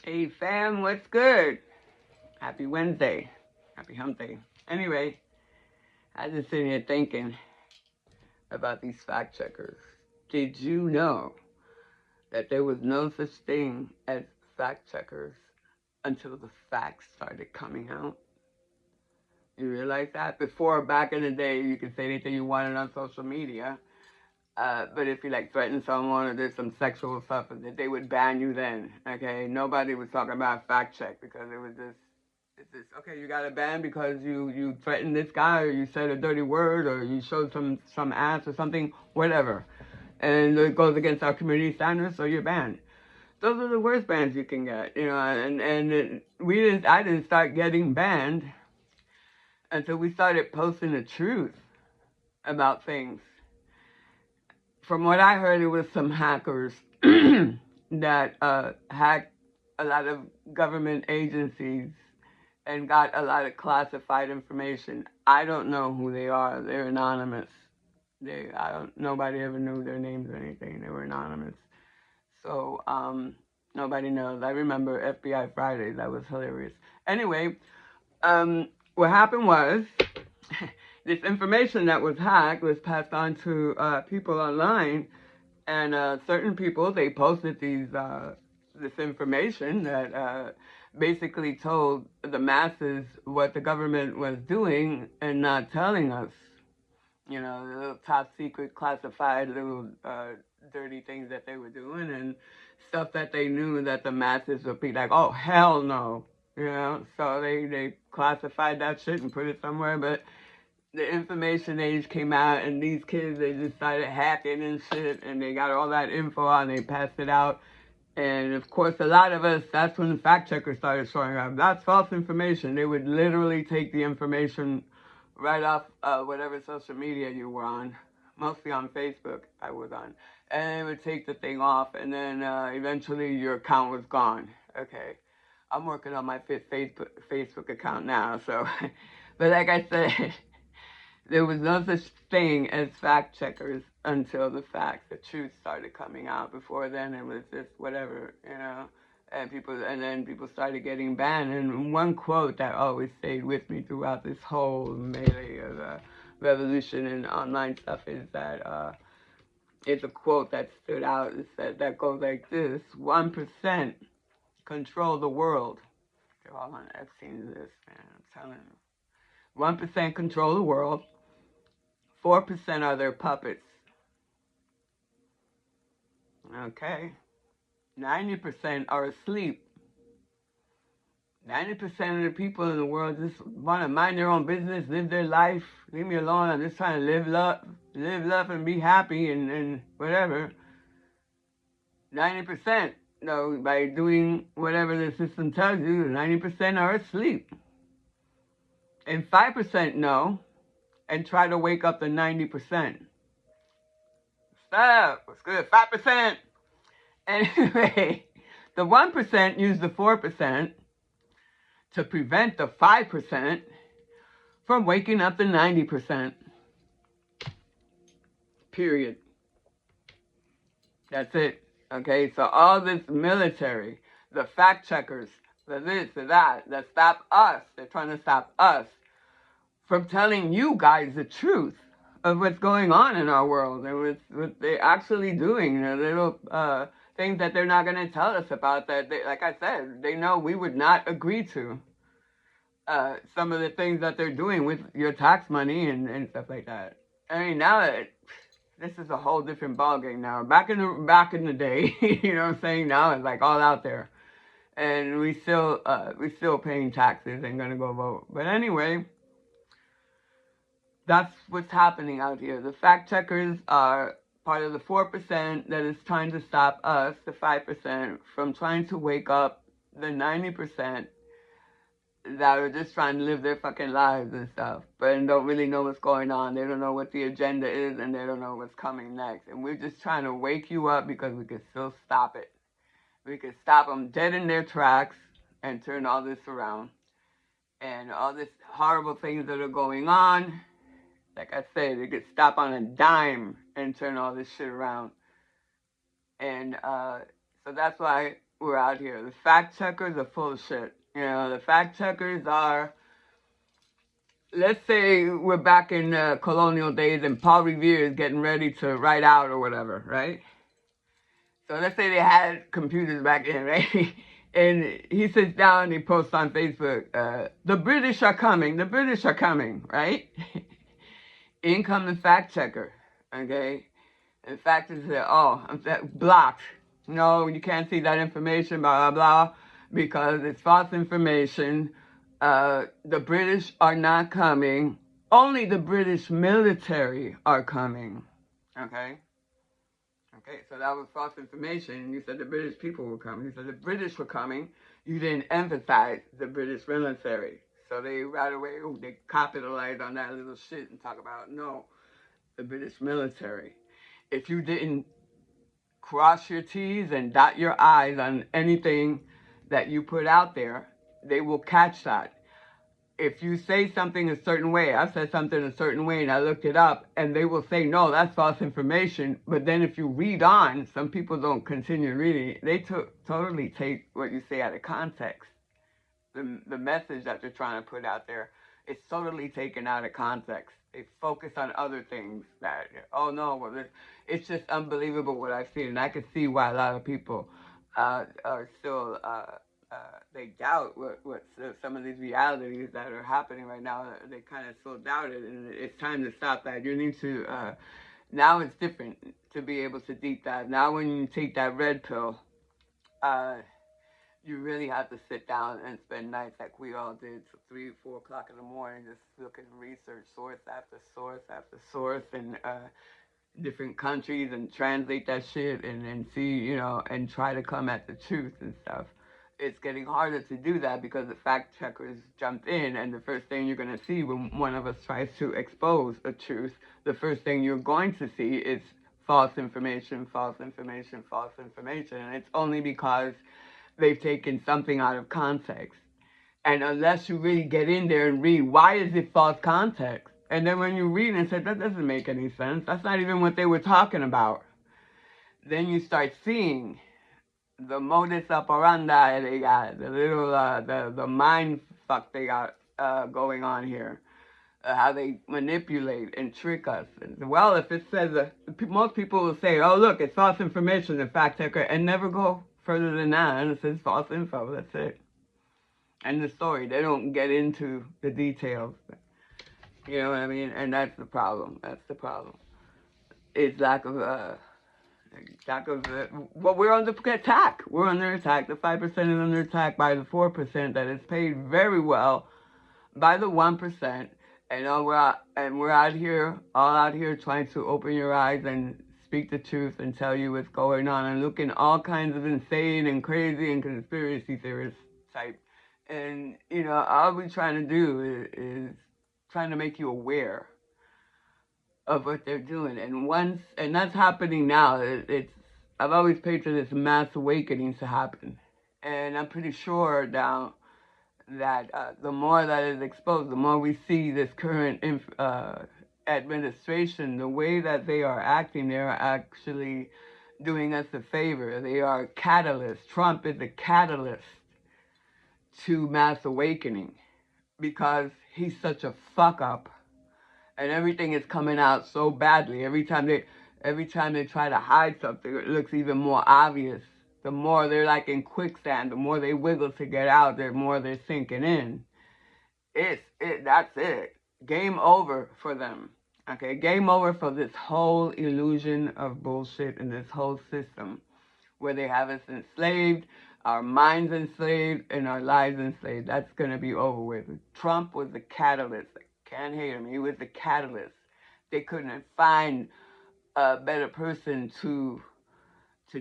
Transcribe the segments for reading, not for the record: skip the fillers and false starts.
Hey fam, what's good? Happy Wednesday. Happy hump day. Anyway, I was just sitting here thinking about these fact checkers. Did you know that there was no such thing as fact checkers until the facts started coming out? You realize that? Before, back in the day, you could say anything you wanted on social media. But if you like threaten someone or did some sexual stuff, they would ban you then. Okay, nobody was talking about fact check because it was just it's just okay. You got a ban because you threatened this guy or you said a dirty word or you showed some ass or something, whatever, and it goes against our community standards, so you're banned. Those are the worst bans you can get, and I didn't start getting banned until we started posting the truth about things. From what I heard, it was some hackers that hacked a lot of government agencies and got a lot of classified information. I don't know who they are. They're anonymous. Nobody ever knew their names or anything. They were anonymous. So, nobody knows. I remember FBI Fridays. That was hilarious. Anyway, what happened was this information that was hacked was passed on to people online, and certain people, they posted this information that basically told the masses what the government was doing and not telling us. You know, the little top secret classified little dirty things that they were doing and stuff that they knew that the masses would be like, oh, hell no. You know, so they classified that shit and put it somewhere, but the information age came out and these kids, they just started hacking and shit and they got all that info out and they passed it out. And of course, a lot of us, that's when the fact checkers started showing up. That's false information. They would literally take the information right off whatever social media you were on, mostly on Facebook I was on. And they would take the thing off and then eventually your account was gone. Okay. I'm working on my Facebook account now, so. But like I said, there was no such thing as fact checkers until the truth started coming out. Before then, it was just whatever, and then people started getting banned. And one quote that always stayed with me throughout this whole melee of revolution and online stuff is that it's a quote that stood out. It said that goes like this: 1% control the world. They're all on Epstein's list, man. I'm telling you. 1% control the world. 4% are their puppets. Okay. 90% are asleep. 90% of the people in the world just want to mind their own business, live their life. Leave me alone. I'm just trying to live love and be happy and whatever. 90%, no, by doing whatever the system tells you, 90% are asleep. And 5% know and try to wake up the 90%. Stop. What's good? 5%. Anyway, the 1% use the 4% to prevent the 5% from waking up the 90%. Period. That's it. Okay, so all this military, the fact checkers, the this, the that stop us. They're trying to stop us from telling you guys the truth of what's going on in our world and what they're actually doing. The little things that they're not going to tell us about that, like I said, they know we would not agree to. Some of the things that they're doing with your tax money and stuff like that. I mean, this is a whole different ballgame now. Back in the day, you know what I'm saying? Now it's like all out there, and we still paying taxes and gonna go vote. But anyway, that's what's happening out here. The fact checkers are part of the 4% that is trying to stop us, the 5%, from trying to wake up the 90% that are just trying to live their fucking lives and stuff, but don't really know what's going on. They don't know what the agenda is, and they don't know what's coming next. And we're just trying to wake you up because we can still stop it. We can stop them dead in their tracks and turn all this around. And all this horrible things that are going on, like I said, they could stop on a dime and turn all this shit around. And so that's why we're out here. The fact checkers are full of shit. You know, the fact checkers are, let's say we're back in colonial days and Paul Revere is getting ready to write out or whatever, right? So let's say they had computers back then, right? And he sits down and he posts on Facebook, the British are coming, the British are coming, right? In come the fact checker, okay? And the fact is that, oh, I'm blocked. No, you can't see that information, blah, blah, blah, because it's false information. The British are not coming. Only the British military are coming, okay? Okay, so that was false information. You said the British people were coming. You said the British were coming. You didn't emphasize the British military. So they right away, they capitalized on that little shit and talk about, no, the British military. If you didn't cross your T's and dot your I's on anything that you put out there, they will catch that. If you say something a certain way, I said something a certain way and I looked it up, and they will say, no, that's false information. But then if you read on, some people don't continue reading. They totally take what you say out of context. The message that they're trying to put out there is totally taken out of context. They focus on other things that, oh no, well, it's just unbelievable what I've seen. And I can see why a lot of people are still they doubt what some of these realities that are happening right now. They kind of still doubt it, and it's time to stop that. You need to now it's different to be able to deep dive. Now when you take that red pill, you really have to sit down and spend nights like we all did, so 3, 4 o'clock in the morning, just looking at research, source after source after source, and different countries, and translate that shit, and see, you know, and try to come at the truth and stuff. It's getting harder to do that because the fact checkers jumped in, and the first thing you're going to see when one of us tries to expose a truth, the first thing you're going to see is false information, false information, false information. And it's only because they've taken something out of context. And unless you really get in there and read, why is it false context? And then when you read and say, that doesn't make any sense, that's not even what they were talking about, then you start seeing the modus operandi they got, the little, the mind fuck they got going on here. How they manipulate and trick us. Well, if it says, most people will say, oh, look, it's false information, the fact checker, and never go further than that. And it says false info, that's it. And the story, they don't get into the details. You know what I mean? And that's the problem. That's the problem. It's lack of, well, we're under attack. We're under attack. The 5% is under attack by the 4% that is paid very well by the 1%. And we're out here, all out here, trying to open your eyes and speak the truth and tell you what's going on, and looking all kinds of insane and crazy and conspiracy theorist type. And you know, all we're trying to do is trying to make you aware of what they're doing. And that's happening now. I've always paid for this mass awakening to happen, and I'm pretty sure now that the more that is exposed, the more we see this current administration, the way that they are acting, they are actually doing us a favor. They are catalysts. Trump is a catalyst to mass awakening because he's such a fuck up, and everything is coming out so badly. Every time they try to hide something, it looks even more obvious. The more they're like in quicksand, the more they wiggle to get out, the more they're sinking in. That's it. Game over for them. Okay, game over for this whole illusion of bullshit and this whole system where they have us enslaved, our minds enslaved, and our lives enslaved. That's gonna be over with. Trump was the catalyst. I can't hate him. He was the catalyst. They couldn't find a better person to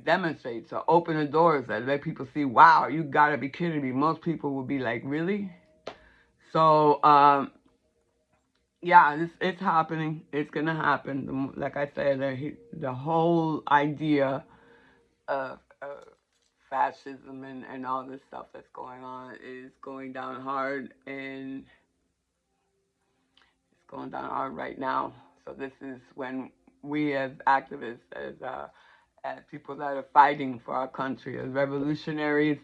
demonstrate, to open the doors, that let people see, wow, you gotta be kidding me. Most people will be like, really? So, yeah, it's happening. It's gonna happen. Like I said, the whole idea of fascism and all this stuff that's going on is going down hard, and it's going down hard right now. So this is when we as activists, as people that are fighting for our country, as revolutionaries.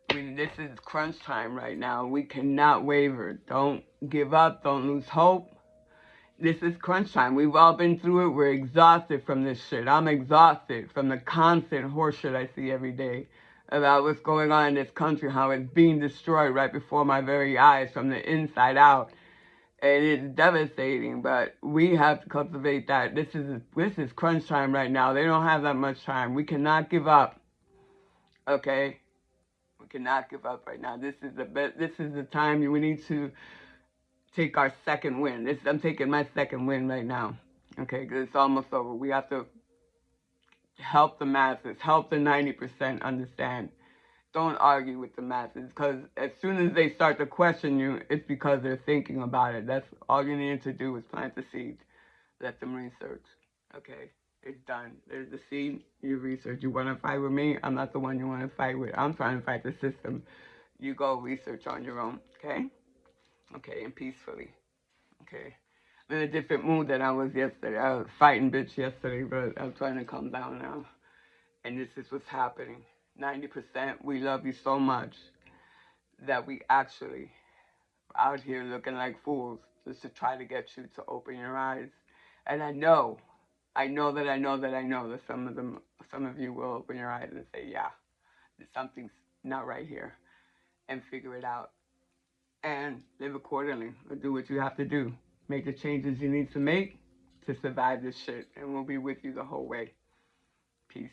This is crunch time right now. We cannot waver. Don't give up. Don't lose hope. This is crunch time. We've all been through it. We're exhausted from this shit. I'm exhausted from the constant horseshit I see every day about what's going on in this country, how it's being destroyed right before my very eyes from the inside out. And it's devastating, but we have to cultivate that. This is crunch time right now. They don't have that much time. We cannot give up. Okay? We cannot give up right now. This is the time we need to take our second win. I'm taking my second win right now. Okay, because it's almost over. We have to help the masses, help the 90% understand. Don't argue with the masses, because as soon as they start to question you, it's because they're thinking about it. That's all you need to do is plant the seed. Let them research. Okay, it's done. There's the seed. You research. You want to fight with me? I'm not the one you want to fight with. I'm trying to fight the system. You go research on your own. Okay? Okay, and peacefully. Okay. I'm in a different mood than I was yesterday. I was fighting bitch yesterday, but I'm trying to calm down now. And this is what's happening. 90%, we love you so much that we actually out here looking like fools just to try to get you to open your eyes. And I know that some of you will open your eyes and say, yeah, something's not right here, and figure it out and live accordingly, or do what you have to do. Make the changes you need to make to survive this shit, and we'll be with you the whole way. Peace.